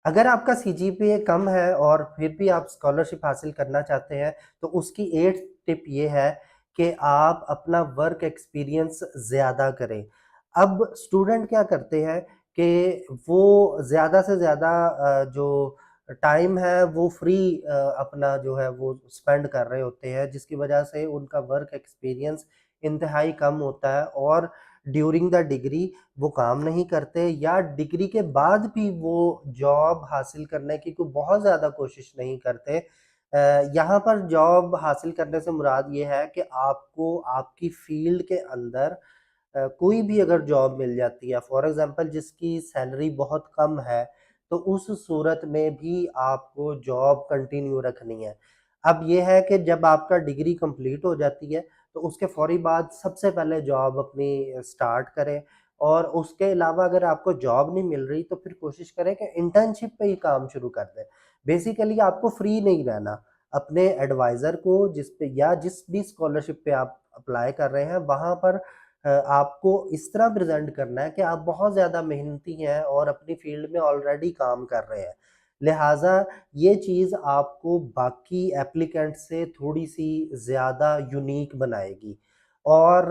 अगर आपका सीजीपीए कम है और फिर भी आप स्कॉलरशिप हासिल करना चाहते हैं, तो उसकी 8th टिप ये है कि आप अपना वर्क एक्सपीरियंस ज़्यादा करें। अब स्टूडेंट क्या करते हैं कि वो ज़्यादा से ज़्यादा जो टाइम है वो फ्री अपना जो है वो स्पेंड कर रहे होते हैं, जिसकी वजह से उनका वर्क एक्सपीरियंस इंतहाई कम होता है और ड्यूरिंग द डिग्री वो काम नहीं करते या डिग्री के बाद भी वो जॉब हासिल करने की कोई बहुत ज़्यादा कोशिश नहीं करते। यहाँ पर जॉब हासिल करने से मुराद ये है कि आपको आपकी फ़ील्ड के अंदर कोई भी अगर जॉब मिल जाती है, फॉर एग्ज़ाम्पल जिसकी सैलरी बहुत कम है, तो उस सूरत में भी आपको जॉब कंटिन्यू रखनी है। अब ये है कि जब आपका डिग्री कंप्लीट हो जाती है, तो उसके फ़ौरी बाद सबसे पहले जॉब अपनी स्टार्ट करें और उसके अलावा अगर आपको जॉब नहीं मिल रही, तो फिर कोशिश करें कि इंटर्नशिप पे ही काम शुरू कर दें। बेसिकली आपको फ्री नहीं रहना, अपने एडवाइज़र को जिस पे या जिस भी स्कॉलरशिप पे आप अप्लाई कर रहे हैं, वहाँ पर आपको इस तरह प्रेज़ेंट करना है कि आप बहुत ज़्यादा मेहनती हैं और अपनी फ़ील्ड में ऑलरेडी काम कर रहे हैं। लिहाज़ा ये चीज़ आपको बाकी एप्लीकेंट से थोड़ी-सी ज़्यादा यूनिक बनाएगी और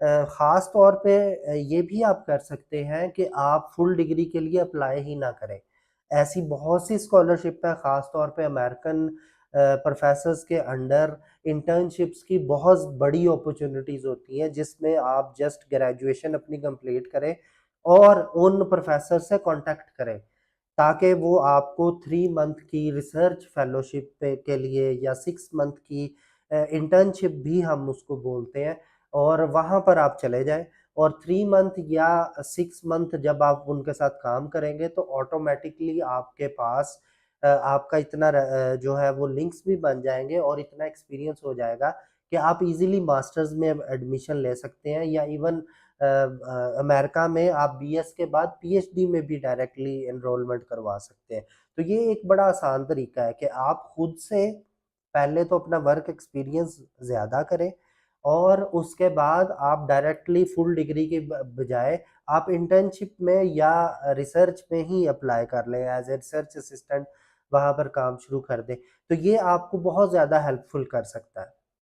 ख़ास तौर पे ये भी आप कर सकते हैं कि आप फुल डिग्री के लिए अप्लाई ही ना करें। ऐसी बहुत सी स्कॉलरशिप है ख़ास तौर पे अमेरिकन प्रोफ़ेसर्स के अंडर इंटर्नशिप्स की बहुत बड़ी अपॉर्च्युनिटीज़ होती हैं, जिसमें आप जस्ट ग्रेजुएशन अपनी कंप्लीट करें और उन प्रोफ़ेसर से कॉन्टैक्ट करें, ताकि वो आपको 3 मंथ की रिसर्च फेलोशिप पे के लिए या 6 मंथ की इंटर्नशिप भी हम उसको बोलते हैं और वहाँ पर आप चले जाएँ और 3 मंथ या 6 मंथ जब आप उनके साथ काम करेंगे तो ऑटोमैटिकली आपके पास आपका इतना जो है वो लिंक्स भी बन जाएँगे और इतना एक्सपीरियंस हो जाएगा कि आप ईज़िली मास्टर्स में एडमिशन ले सकते हैं या इवन अमेरिका में आप बीएस के बाद पीएचडी में भी डायरेक्टली एनरोलमेंट करवा सकते हैं। तो ये एक बड़ा आसान तरीका है कि आप खुद से पहले तो अपना वर्क एक्सपीरियंस ज़्यादा करें और उसके बाद आप डायरेक्टली फुल डिग्री के बजाय आप इंटर्नशिप में या रिसर्च में ही अप्लाई कर लें एज़ ए रिसर्च असिस्टेंट वहाँ पर काम शुरू कर दें। तो ये आपको बहुत ज़्यादा हेल्पफुल कर सकता है।